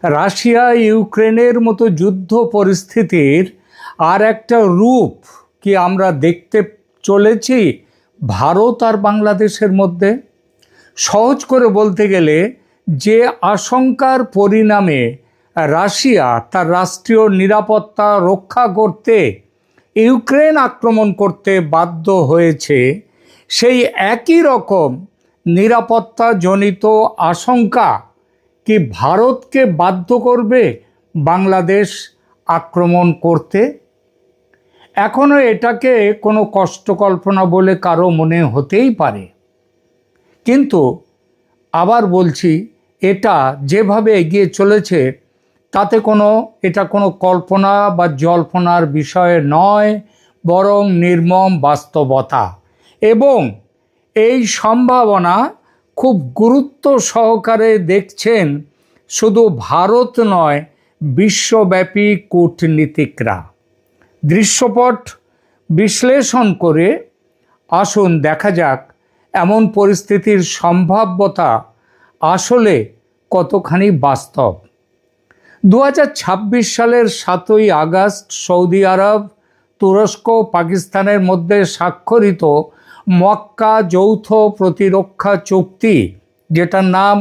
Russia ইউক্রেনের মতো যুদ্ধ পরিস্থিতির আর একটা রূপ কি আমরা দেখতে চলেছি ভারত আর বাংলাদেশের মধ্যে? সহজ করে বলতে গেলে, যে আশঙ্কার পরিণামে রাশিয়া তার রাষ্ট্রীয় নিরাপত্তা রক্ষা করতে ইউক্রেন আক্রমণ করতে বাধ্য হয়েছে, সেই একই রকম নিরাপত্তাজনিত আশঙ্কা কি ভারতকে বাধ্য করবে বাংলাদেশ আক্রমণ করতে? এখনও এটাকে কোনো কষ্ট কল্পনা বলে কারো মনে হতেই পারে, কিন্তু আবার বলছি, এটা যেভাবে এগিয়ে চলেছে তাতে এটা কোনো কল্পনা বা জল্পনার বিষয় নয়, বরং নির্মম বাস্তবতা। এবং এই সম্ভাবনা খুব গুরুত্ব সহকারে দেখছেন শুধু ভারত নয়, বিশ্বব্যাপী কূটনীতিকরা। দৃশ্যপট বিশ্লেষণ করে আসুন দেখা যাক এমন পরিস্থিতির সম্ভাব্যতা আসলে কতখানি বাস্তব। 2026 সালের 7ই আগস্ট সৌদি আরব, তুরস্ক, পাকিস্তানের মধ্যে স্বাক্ষরিত মক্কা যৌথ প্রতিরক্ষা চুক্তি, যেটার নাম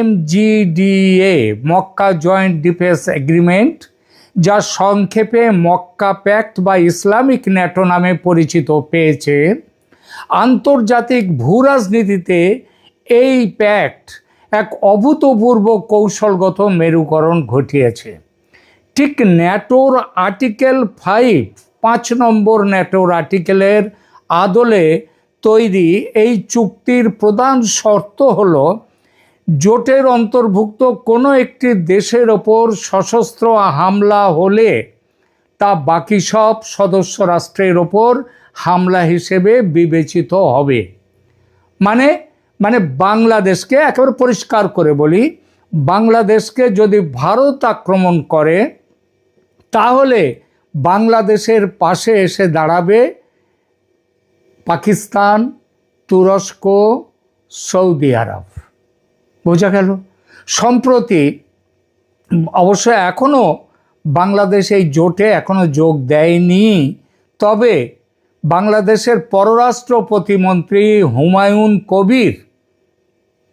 MGDA, Mecca joint defence agreement, যা সংক্ষেপে মক্কা প্যাক্ট বা ইসলামিক ন্যাটো নামে পরিচিত পেয়েছে, আন্তর্জাতিক ভূরাজনীতিতে এই প্যাক্ট এক অভূতপূর্ব কৌশলগত মেরুকরণ ঘটিয়েছে। ঠিক ন্যাটোর আর্টিকেল 5 নম্বর ন্যাটোর আর্টিকেলের আদলে তৈরি এই চুক্তির প্রধান শর্ত হল, জোটের অন্তর্ভুক্ত কোনো একটি দেশের ওপর সশস্ত্র হামলা হলে তা বাকি সব সদস্য রাষ্ট্রের ওপর হামলা হিসেবে বিবেচিত হবে। মানে বাংলাদেশকে, একেবারে পরিষ্কার করে বলি, বাংলাদেশকে যদি ভারত আক্রমণ করে তাহলে বাংলাদেশের পাশে এসে দাঁড়াবে পাকিস্তান, তুরস্ক, সৌদি আরব। বোঝা গেল? সম্প্রতি অবশ্য এখনও বাংলাদেশ এই জোটে এখনও যোগ দেয়নি, তবে বাংলাদেশের পররাষ্ট্র প্রতিমন্ত্রী হুমায়ুন কবির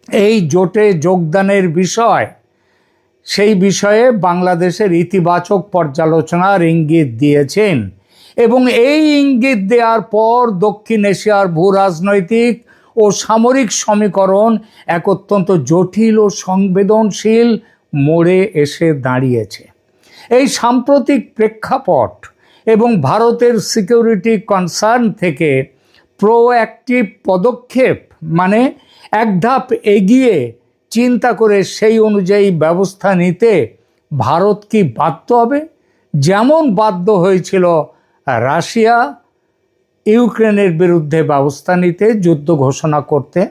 এই জোটে যোগদানের সেই বিষয়ে বাংলাদেশের ইতিবাচক পর্যালোচনার ইঙ্গিত দিয়েছেন। এবং এই ইঙ্গিত দেওয়ার পর দক্ষিণ এশিয়ার ভূরাজনৈতিক ও সামরিক সমীকরণ এক অত্যন্ত জটিল ও সংবেদনশীল মোড়ে এসে দাঁড়িয়েছে। এই সাম্প্রতিক প্রেক্ষাপট এবং ভারতের সিকিউরিটি কনসার্ন থেকে প্রোঅ্যাক্টিভ পদক্ষেপ, মানে এক ধাপ এগিয়ে চিন্তা করে সেই অনুযায়ী ব্যবস্থা নিতে ভারত কি বাধ্য হবে? যেমন বাধ্য হয়েছিল রাশিয়া ইউক্রেনের বিরুদ্ধে ব্যবস্থা নিতে, যুদ্ধ ঘোষণা করতে।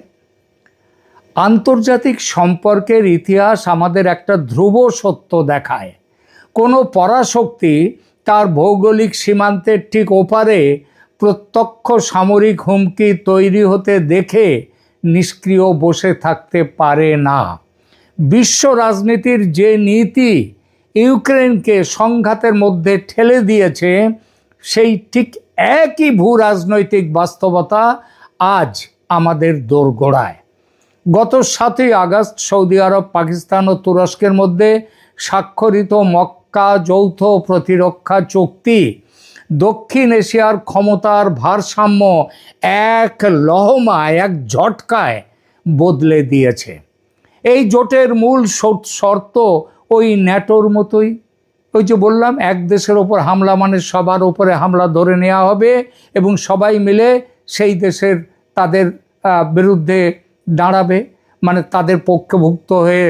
আন্তর্জাতিক সম্পর্কের ইতিহাস আমাদের একটা ধ্রুব সত্য দেখায়, কোনো পরাশক্তি তার ভৌগোলিক সীমান্তের ঠিক ওপারে প্রত্যক্ষ সামরিক হুমকি তৈরি হতে দেখে নিষ্ক্রিয় বসে থাকতে পারে না। বিশ্ব রাজনীতির যে নীতি ইউক্রেনকে সংঘাতের মধ্যে ঠেলে দিয়েছে, সেই ঠিক একই ভূ রাজনৈতিক বাস্তবতা আজ আমাদের দোরগোড়ায়। গত 7ই আগস্ট সৌদি আরব, পাকিস্তান ও তুরস্কের মধ্যে স্বাক্ষরিত মক্কা যৌথ প্রতিরক্ষা চুক্তি দক্ষিণ এশিয়ার ক্ষমতার ভারসাম্য এক লহমায়, এক ঝটকায় বদলে দিয়েছে। এই জোটের মূল শর্ত ওই ন্যাটোর মতোই। ওই যে বললাম, এক দেশের ওপর হামলা মানে সবার ওপরে হামলা ধরে নেওয়া হবে এবং সবাই মিলে সেই দেশের তাদের বিরুদ্ধে দাঁড়াবে, মানে তাদের পক্ষভুক্ত হয়ে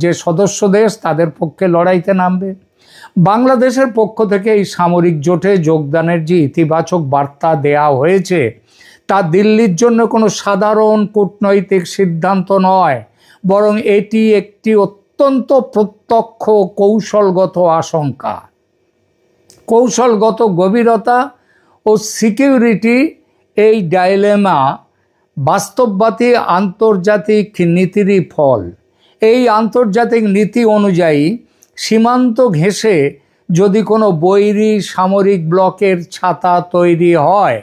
যে সদস্য দেশ তাদের পক্ষে লড়াইতে নামবে। বাংলাদেশের পক্ষ থেকে এই সামরিক জোটে যোগদানের যে ইতিবাচক বার্তা দেয়া হয়েছে, তা দিল্লির জন্য কোনো সাধারণ কূটনৈতিক সিদ্ধান্ত নয়, বরং এটি একটি অত্যন্ত প্রত্যক্ষ কৌশলগত আশঙ্কা। কৌশলগত গভীরতা ও সিকিউরিটি এই ডাইলেমা বাস্তববাদী আন্তর্জাতিক নীতিরই ফল। এই আন্তর্জাতিক নীতি অনুযায়ী সীমান্ত ঘেঁষে যদি কোনো বৈরী সামরিক ব্লকের ছাতা তৈরি হয়,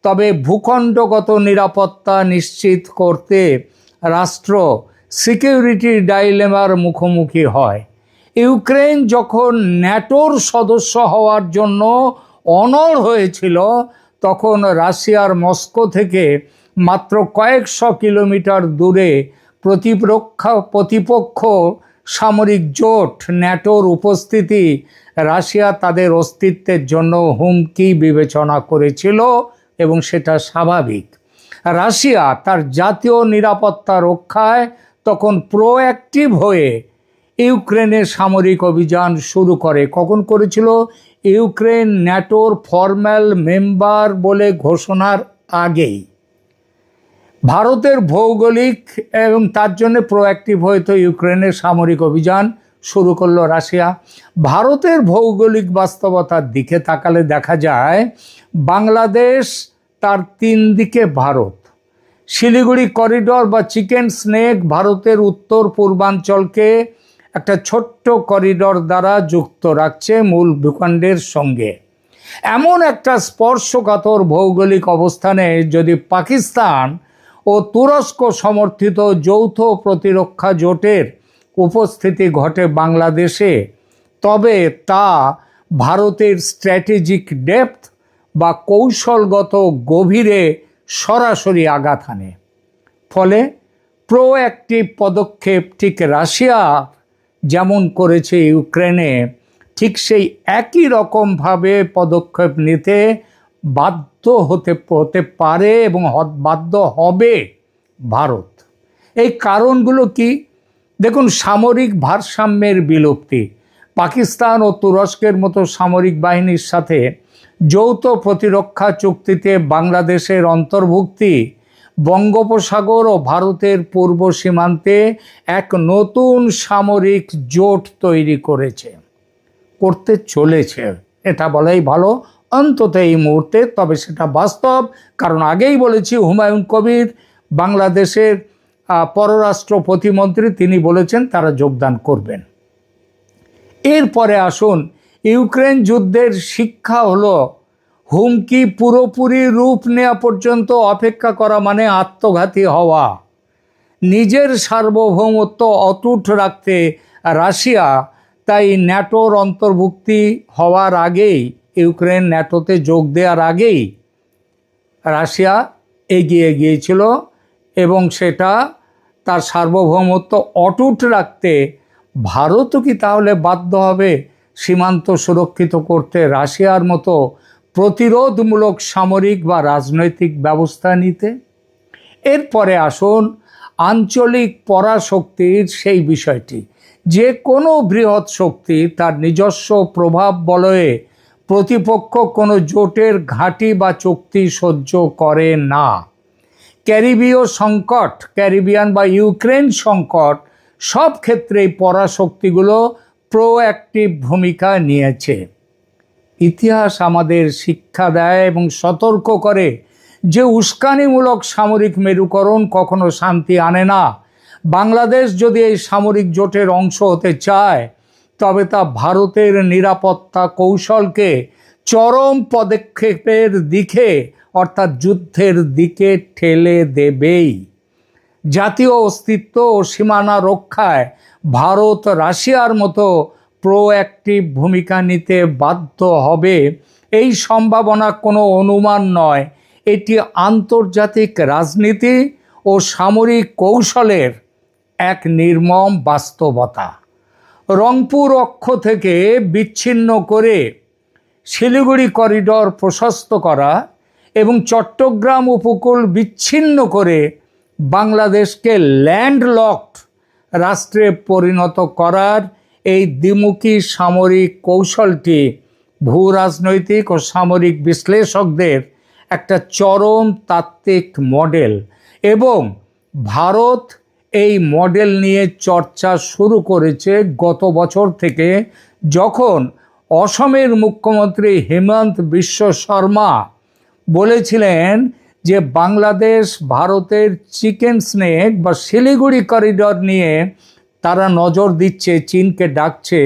তবে ভূখণ্ডগত নিরাপত্তা নিশ্চিত করতে রাষ্ট্র সিকিউরিটি ডাইলেমার মুখোমুখি হয়। ইউক্রেন যখন ন্যাটোর সদস্য হওয়ার জন্য অনড় হয়েছিল, তখন রাশিয়ার মস্কো থেকে মাত্র কয়েকশো কিলোমিটার দূরে প্রতিপক্ষ সামরিক জোট ন্যাটোর উপস্থিতি রাশিয়া তাদের অস্তিত্বের জন্য হুমকি বিবেচনা করেছিল, এবং সেটা স্বাভাবিক। রাশিয়া তার জাতীয় নিরাপত্তা রক্ষায় তখন প্রোঅ্যাক্টিভ হয়ে ইউক্রেনের সামরিক অভিযান শুরু করে। কখন করেছিল? ইউক্রেন ন্যাটোর ফর্মাল মেম্বার বলে ঘোষণার আগেই। ভারতের ভৌগোলিক এবং তার জন্য প্রোঅ্যাক্টিভ হয়তো ইউক্রেনের সামরিক অভিযান শুরু করলো রাশিয়া। ভারতের ভৌগোলিক বাস্তবতার দিকে তাকালে দেখা যায় বাংলাদেশ তার 3 দিকে ভারত। শিলিগুড়ি করিডর বা চিকেন স্নেক ভারতের উত্তর পূর্বাঞ্চলকে একটা ছোট্ট করিডর দ্বারা যুক্ত রাখছে মূল ভূখণ্ডের সঙ্গে। এমন একটা স্পর্শকাতর ভৌগোলিক অবস্থানে যদি পাকিস্তান ও তুরস্ক সমর্থিত যৌথ প্রতিরক্ষা জোটের উপস্থিতি ঘটে বাংলাদেশে, তবে তা ভারতের স্ট্র্যাটেজিক ডেপথ বা কৌশলগত গভীরে সরাসরি আঘাত হানে। ফলে প্রোঅ্যাক্টিভ পদক্ষেপ ঠিক রাশিয়া যেমন করেছে ইউক্রেনে, ঠিক সেই একই রকমভাবে পদক্ষেপ নিতে বাধ্য হতে পারে এবং বাধ্য হবে ভারত। এই কারণগুলো কি? দেখুন, সামরিক ভারসাম্যের বিলুপ্তি, পাকিস্তান ও তুরস্কের মতো সামরিক বাহিনীর সাথে যৌথ প্রতিরক্ষা চুক্তিতে বাংলাদেশের অন্তর্ভুক্তি বঙ্গোপসাগর ও ভারতের পূর্ব সীমান্তে এক নতুন সামরিক জোট তৈরি করতে চলেছে, এটা বলাই ভালো অন্তত এই মুহূর্তে। তবে সেটা বাস্তব, কারণ আগেই বলেছি হুমায়ুন কবির বাংলাদেশের পররাষ্ট্র প্রতিমন্ত্রী, তিনি বলেছেন তারা যোগদান করবেন। এরপরে আসুন, ইউক্রেন যুদ্ধের শিক্ষা হলো হুমকি পুরোপুরি রূপ নেওয়া পর্যন্ত অপেক্ষা করা মানে আত্মঘাতী হওয়া। নিজের সার্বভৌমত্ব অটুট রাখতে রাশিয়া তাই ন্যাটোর অন্তর্ভুক্তি হওয়ার আগেই, ইউক্রেন ন্যাটোতে যোগ দেওয়ার আগেই রাশিয়া এগিয়ে গিয়েছিল, এবং সেটা তার সার্বভৌমত্ব অটুট রাখতে ভারতও কি তাহলে বাধ্য হবে সীমান্ত সুরক্ষিত করতে রাশিয়ার মতো প্রতিরোধমূলক সামরিক বা রাজনৈতিক ব্যবস্থা নিতে? এরপরে আসুন আঞ্চলিক পরাশক্তির সেই বিষয়টি। যে কোনো বৃহৎ শক্তি তার নিজস্ব প্রভাব বলয়ে প্রতিপক্ষ কোনো জোটের ঘাঁটি বা চুক্তি সহ্য করে না। ক্যারিবীয় সংকট, ক্যারিবিয়ান বা ইউক্রেন সংকট, সব ক্ষেত্রেই পরাশক্তিগুলো প্রোঅ্যাক্টিভ ভূমিকা নিয়েছে। ইতিহাস আমাদের শিক্ষা দেয় এবং সতর্ক করে যে উস্কানিমূলক সামরিক মেরুকরণ কখনো শান্তি আনে না। বাংলাদেশ যদি এই সামরিক জোটের অংশ হতে চায়, তবে তা ভারতের নিরাপত্তা কৌশলকে চরম পদক্ষেপের দিকে, অর্থাৎ যুদ্ধের দিকে ঠেলে দেবেই। জাতীয় অস্তিত্ব ও সীমানা রক্ষায় ভারত রাশিয়ার মতো প্রোঅ্যাক্টিভ ভূমিকা নিতে বাধ্য হবে, এই সম্ভাবনা কোনো অনুমান নয়, এটি আন্তর্জাতিক রাজনীতি ও সামরিক কৌশলের এক নির্মম বাস্তবতা। রংপুর অক্ষ থেকে বিচ্ছিন্ন করে শিলিগুড়ি করিডর প্রশস্ত করা এবং চট্টগ্রাম উপকূল বিচ্ছিন্ন করে বাংলাদেশকে ল্যান্ডলকড রাষ্ট্রে পরিণত করার এই দ্বিমুখী সামরিক কৌশলটি ভূ রাজনৈতিক ও সামরিক বিশ্লেষকদের একটা চরম তাত্ত্বিক মডেল, এবং ভারত এই মডেল নিয়ে চর্চা শুরু করেছে গত বছর থেকে, যখন অসমের মুখ্যমন্ত্রী হেমন্ত বিশ্ব শর্মা বলেছিলেন যে বাংলাদেশ ভারতের চিকেন স্নেক বা শিলিগুড়ি করিডর নিয়ে তারা নজর দিচ্ছে, চীনকে ডাকছে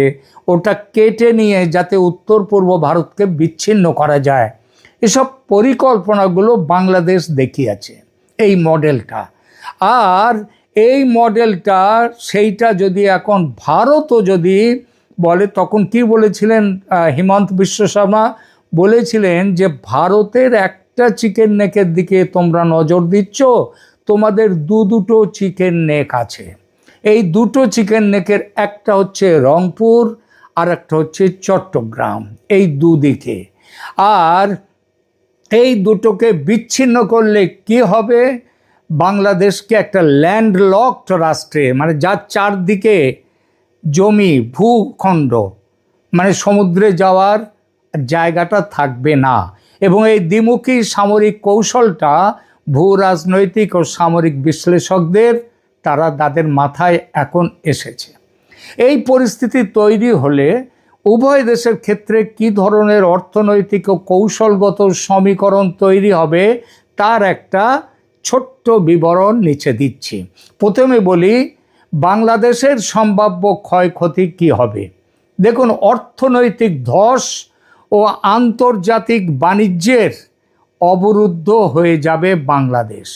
ওটা কেটে নিয়ে যাতে উত্তর পূর্ব ভারতকে বিচ্ছিন্ন করা যায়। এসব পরিকল্পনাগুলো বাংলাদেশ দেখিয়েছে এই মডেলটা। আর এই মডেলটা সেইটা যদি এখন ভারতও যদি বলে, তখন কি বলেছিলেন হিমন্ত বিশ্ব শর্মা বলেছিলেন যে ভারতের একটা চিকেন নেকের দিকে তোমরা নজর দিচ্ছ, তোমাদের দুটো চিকেন নেক আছে। এই দুটো চিকেন নেকের একটা হচ্ছে রংপুর আর একটা হচ্ছে চট্টগ্রাম, এই দুদিকে। আর এই দুটোকে বিচ্ছিন্ন করলে কি হবে, বাংলাদেশকে একটা ল্যান্ডলকড রাষ্ট্রে, মানে যার চারদিকে জমি ভূখণ্ড, মানে সমুদ্রে যাওয়ার জায়গাটা থাকবে না। এবং এই দ্বিমুখী সামরিক কৌশলটা ভূ রাজনৈতিক ও সামরিক বিশ্লেষকদের তাদের মাথায় এখন এসেছে। এই পরিস্থিতি তৈরি হলে উভয় দেশের ক্ষেত্রে কি ধরনের অর্থনৈতিক ও কৌশলগত সমীকরণ তৈরি হবে তার একটা ছোট্ট বিবরণ নিচে দিচ্ছি। প্রথমে বলি বাংলাদেশের সম্ভাব্য ক্ষয়ক্ষতি কি হবে। দেখুন, অর্থনৈতিক ধস ও আন্তর্জাতিক বাণিজ্যের অবরুদ্ধ হয়ে যাবে বাংলাদেশ।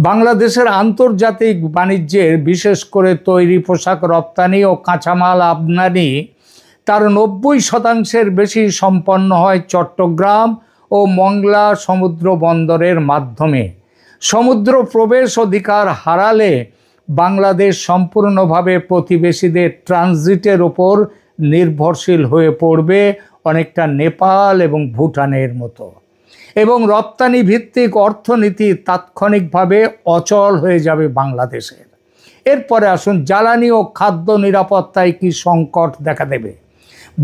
বাংলাদেশের আন্তর্জাতিক বাণিজ্যের, বিশেষ করে তৈরি পোশাক রপ্তানি ও কাঁচামাল আমদানি, তার 90% বেশি সম্পন্ন হয় চট্টগ্রাম ও মংলা সমুদ্র বন্দরের মাধ্যমে। সমুদ্র প্রবেশ অধিকার হারালে বাংলাদেশ সম্পূর্ণভাবে প্রতিবেশীদের ট্রানজিটের ওপর নির্ভরশীল হয়ে পড়বে, অনেকটা নেপাল এবং ভুটানের মতো। এবং রপ্তানি ভিত্তিক অর্থনীতি তাৎক্ষণিকভাবে অচল হয়ে যাবে বাংলাদেশের। এরপরে আসুন, জ্বালানি ও খাদ্য নিরাপত্তায় কি সংকট দেখা দেবে।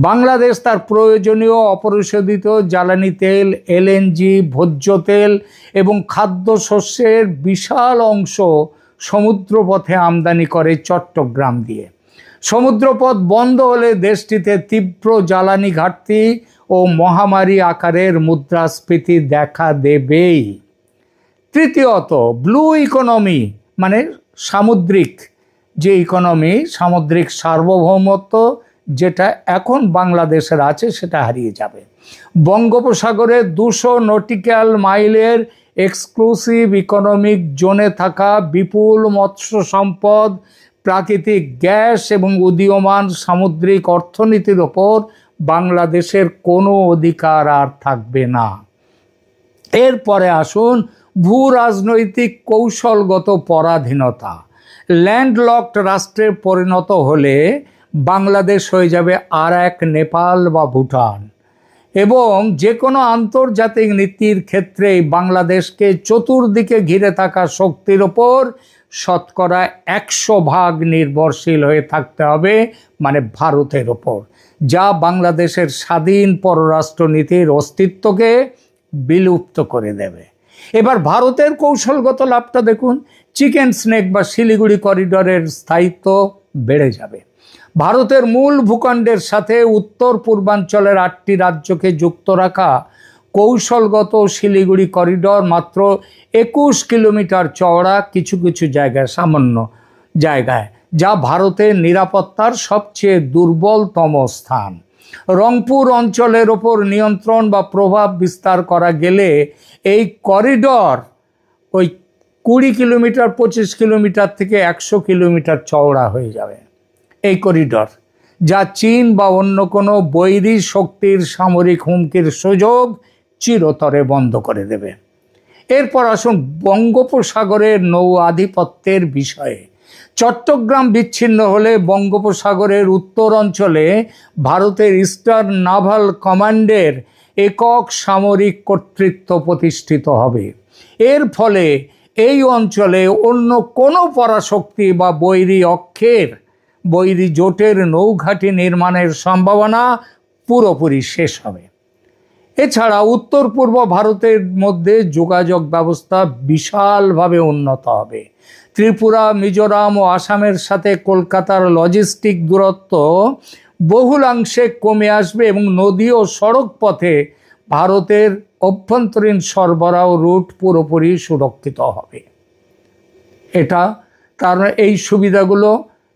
বাংলাদেশ তার প্রয়োজনীয় অপরিশোধিত জ্বালানি তেল, এলএনজি, ভোজ্য তেল এবং খাদ্যশস্যের বিশাল অংশ সমুদ্রপথে আমদানি করে চট্টগ্রাম দিয়ে। সমুদ্রপথ বন্ধ হলে দেশটিতে তীব্র জ্বালানি ঘাটতি ও মহামারী আকারের মুদ্রাস্ফীতি দেখা দেবেই। তৃতীয়ত, ব্লু ইকোনমি, মানে সামুদ্রিক যে ইকোনমি, সামুদ্রিক সার্বভৌমত্ব যেটা এখন বাংলাদেশের আছে সেটা হারিয়ে যাবে। বঙ্গোপসাগরে 200 নটিক্যাল মাইলের এক্সক্লুসিভ ইকোনমিক জোনে থাকা বিপুল মৎস্য সম্পদ, প্রাকৃতিক গ্যাস এবং উদীয়মান সামুদ্রিক অর্থনীতির ওপর বাংলাদেশের কোনো অধিকার আর থাকবে না। এরপরে আসুন, ভূ রাজনৈতিক কৌশলগত পরাধীনতা। ল্যান্ডলকড রাষ্ট্রে পরিণত হলে বাংলাদেশ হয়ে যাবে আর এক নেপাল বা ভুটান। এবং যে কোনো আন্তর্জাতিক নীতির ক্ষেত্রেই বাংলাদেশকে চতুর্দিকে ঘিরে থাকা শক্তির ওপর 100% নির্ভরশীল হয়ে থাকতে হবে, মানে ভারতের ওপর, যা বাংলাদেশের স্বাধীন পররাষ্ট্রনীতির অস্তিত্বকে বিলুপ্ত করে দেবে। এবার ভারতের কৌশলগত লাভটা দেখুন, চিকেন স্নেক বা শিলিগুড়ি করিডরের স্থায়িত্ব বেড়ে যাবে। ভারতের মূল ভূখণ্ডের সাথে উত্তর পূর্বাঞ্চলের 8টি রাজ্যকে যুক্ত রাখা কৌশলগত শিলিগুড়ি করিডর মাত্র 21 কিলোমিটার চওড়া, কিছু কিছু জায়গায় সামান্য জায়গায়, যা ভারতের নিরাপত্তার সবচেয়ে দুর্বলতম স্থান। রংপুর অঞ্চলের ওপর নিয়ন্ত্রণ বা প্রভাব বিস্তার করা গেলে এই করিডর ওই 20 কিলোমিটার, 25 কিলোমিটার থেকে 100 কিলোমিটার চওড়া হয়ে যাবে এই করিডর, যা চীন বা অন্য কোনো বৈরী শক্তির সামরিক হুমকির সুযোগ চিরতরে বন্ধ করে দেবে। এরপর আসুন বঙ্গোপসাগরের নৌ আধিপত্যের বিষয়ে। চট্টগ্রাম বিচ্ছিন্ন হলে বঙ্গোপসাগরের উত্তর অঞ্চলে ভারতের ইস্টার্ন নাভাল কমান্ডের একক সামরিক কর্তৃত্ব প্রতিষ্ঠিত হবে। এর ফলে এই অঞ্চলে অন্য কোনো পরাশক্তি বা বৈরী জোটের নৌঘাঁটি নির্মাণের সম্ভাবনা পুরোপুরি শেষ হবে। এছাড়া উত্তর পূর্ব ভারতের মধ্যে যোগাযোগ ব্যবস্থা বিশালভাবে উন্নত হবে। ত্রিপুরা, মিজোরাম ও আসামের সাথে কলকাতার লজিস্টিক দূরত্ব বহুলাংশে কমে আসবে এবং নদী ও সড়ক পথে ভারতের অভ্যন্তরীণ সরবরাহ রুট পুরোপুরি সুরক্ষিত হবে। এটা তার এই সুবিধাগুলো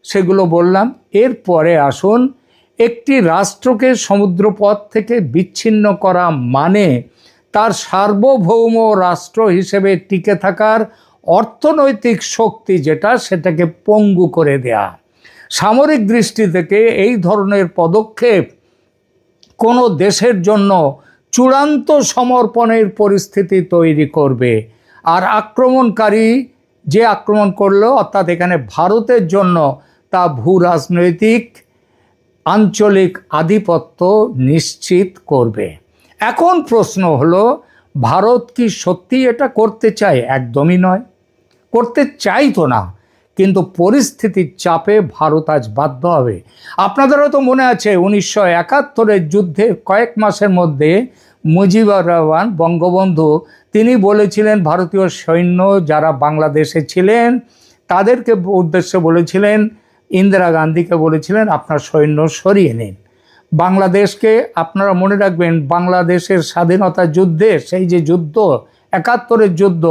সেগুলো বললাম। এরপরে আসুন, একটি রাষ্ট্রকে সমুদ্রপথ থেকে বিচ্ছিন্ন করা মানে তার সার্বভৌম রাষ্ট্র হিসেবে টিকে থাকার অর্থনৈতিক শক্তি যেটা, সেটাকে পঙ্গু করে দেয়া। সামরিক দৃষ্টি থেকে এই ধরনের পদক্ষেপ কোনো দেশের জন্য চূড়ান্ত সমর্পণের পরিস্থিতি তৈরি করবে। আর আক্রমণকারী যে আক্রমণ করলো, অর্থাৎ এখানে ভারতের জন্য, তা ভূ রাজনৈতিক আঞ্চলিক আধিপত্য নিশ্চিত করবে। এখন প্রশ্ন হলো, ভারত কি সত্যি এটা করতে চায়? একদমই নয়, করতে চাইতো না, কিন্তু পরিস্থিতির চাপে ভারত আজ বাধ্য হবে। আপনাদেরও তো মনে আছে 1971-এর যুদ্ধে কয়েক মাসের মধ্যে মুজিবুর রহমান বঙ্গবন্ধু তিনি বলেছিলেন, ভারতীয় সৈন্য যারা বাংলাদেশে ছিলেন তাদেরকে উদ্দেশ্যে বলেছিলেন, ইন্দিরা গান্ধীকে বলেছিলেন, আপনার সৈন্য সরিয়ে নিন। বাংলাদেশকে আপনারা মনে রাখবেন, বাংলাদেশের স্বাধীনতা যুদ্ধে, সেই যে যুদ্ধ 71-এর যুদ্ধ,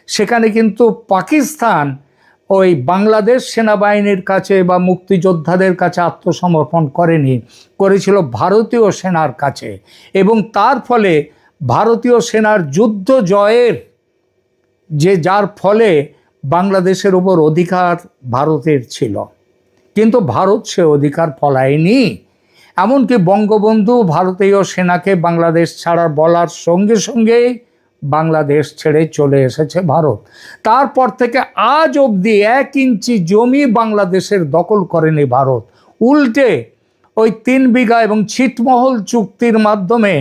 সেখানে কিন্তু পাকিস্তান ওই বাংলাদেশ সেনাবাহিনীর কাছে বা মুক্তিযোদ্ধাদের কাছে আত্মসমর্পণ করেনি, করেছিল ভারতীয় সেনার কাছে। এবং তার ফলে ভারতীয় সেনার যুদ্ধ জয়ের যার ফলে বাংলাদেশের উপর অধিকার ভারতের ছিল, কিন্তু ভারত সে অধিকার ফলায়নি। এমনকি বঙ্গবন্ধু ভারতীয় সেনাকে বাংলাদেশ ছাড়ার বলার সঙ্গে সঙ্গেই বাংলাদেশ ছেড়ে চলে এসেছে ভারত। তারপর থেকে আজ অবধি 1 ইঞ্চি জমি বাংলাদেশের দখল করেনি ভারত। উল্টে ওই 3 বিঘা এবং ছিটমহল চুক্তির মাধ্যমে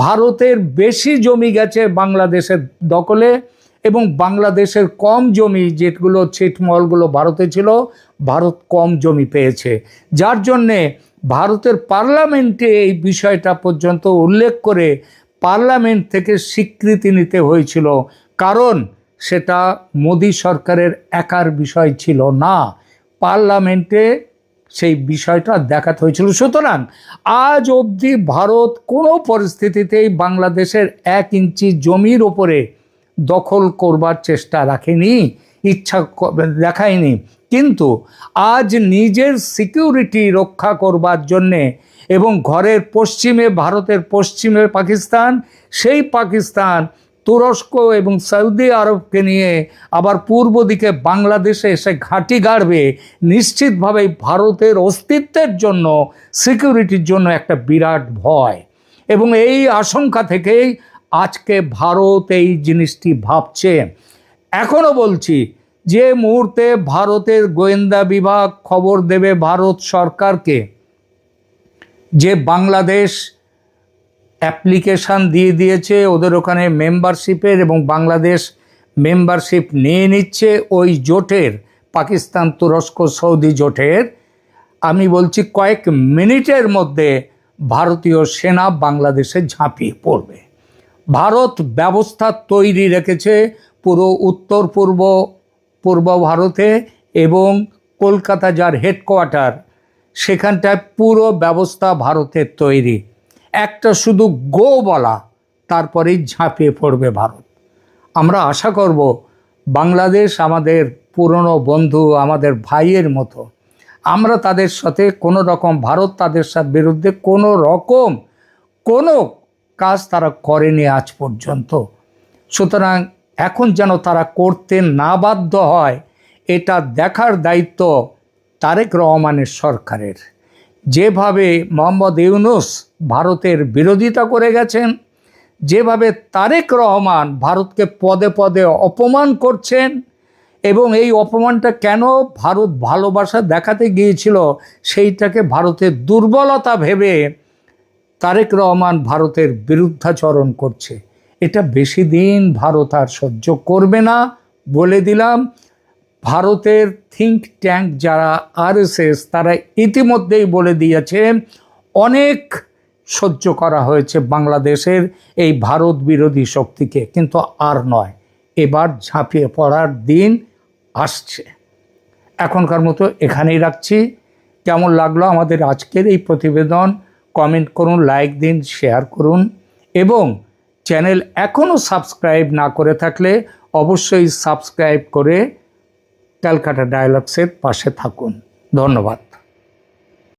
ভারতের বেশি জমি গেছে বাংলাদেশের দখলে, এবং বাংলাদেশের কম জমি, যেগুলো ছিটমহলগুলো ভারতে ছিল, ভারত কম জমি পেয়েছে। যার জন্যে ভারতের পার্লামেন্টে এই বিষয়টা পর্যন্ত উল্লেখ করে পার্লামেন্ট থেকে স্বীকৃতি নিতে হয়েছিল, কারণ সেটা মোদি সরকারের একার বিষয় ছিল না, পার্লামেন্টে সেই বিষয়টা দেখাতে হয়েছিল। সুতরাং আজ অবধি ভারত কোনো পরিস্থিতিতেই বাংলাদেশের 1 ইঞ্চি জমির ওপরে দখল করবার চেষ্টা রাখেনি, ইচ্ছা দেখায়নি। কিন্তু আজ নিজের সিকিউরিটি রক্ষা করবার জন্যে, এবং ঘরের পশ্চিমে ভারতের পশ্চিমে পাকিস্তান, সেই পাকিস্তান তুরস্ক এবং সৌদি আরবকে নিয়ে আবার পূর্ব দিকে বাংলাদেশে এসে ঘাঁটি গাড়বে, নিশ্চিতভাবেই ভারতের অস্তিত্বের জন্য, সিকিউরিটির জন্য একটা বিরাট ভয়। এবং এই আশঙ্কা থেকেই আজকে ভারত এই জিনিসটি ভাবছে। এখনও বলছি, যে মুহূর্তে ভারতের গোয়েন্দা বিভাগ খবর দেবে ভারত সরকারকে যে বাংলাদেশ অ্যাপ্লিকেশান দিয়ে দিয়েছে ওদের ওখানে মেম্বারশিপের, এবং বাংলাদেশ মেম্বারশিপ নিয়ে নিচ্ছে ওই জোটের, পাকিস্তান তুরস্ক সৌদি জোটের, আমি বলছি কয়েক মিনিটের মধ্যে ভারতীয় সেনা বাংলাদেশে ঝাঁপিয়ে পড়বে। ভারত ব্যবস্থা তৈরি রেখেছে পুরো উত্তর পূর্ব ভারতে, এবং কলকাতা যার হেডকোয়ার্টার, সেখানটায় পুরো ব্যবস্থা ভারতের তৈরি। একটা শুধু গো বলা, তারপরেই ঝাঁপিয়ে পড়বে ভারত। আমরা আশা করব বাংলাদেশ আমাদের পুরনো বন্ধু, আমাদের ভাইয়ের মতো, আমরা তাদের সাথে কোনো রকম, ভারত তাদের সাথে বিরুদ্ধে কোনো কাজ তারা করেনি আজ পর্যন্ত। সুতরাং এখন যেন তারা করতে না বাধ্য হয়, এটা দেখার দায়িত্ব তারেক রহমানের সরকারের। যেভাবে মোহাম্মদ ইউনূস ভারতের বিরোধিতা করে গেছেন, যেভাবে তারেক রহমান ভারতকে পদে পদে অপমান করছেন, এবং এই অপমানটা কেন ভারত ভালোবাসা দেখাতে গিয়েছিল, সেইটাকে ভারতের দুর্বলতা ভেবে তারেক রহমান ভারতের বিরুদ্ধাচরণ করছে। এটা বেশি দিন ভারত আর সহ্য করবে না, বলে দিলাম। ভারতের থিঙ্ক ট্যাঙ্ক যারা আরএসএস, তারা ইতিমধ্যেই বলে দিয়েছে অনেক সহ্য করা হয়েছে বাংলাদেশের এই ভারত বিরোধী শক্তিকে, কিন্তু আর নয়, এবার ঝাঁপিয়ে পড়ার দিন আসছে। এখনকার মতো এখানেই রাখছি। কেমন লাগলো আমাদের আজকের এই প্রতিবেদন কমেন্ট করুন, লাইক দিন, শেয়ার করুন, এবং চ্যানেল এখনও সাবস্ক্রাইব না করে থাকলে অবশ্যই সাবস্ক্রাইব করে ক্যালকাটা ডায়ালগসের পাশে থাকুন। ধন্যবাদ।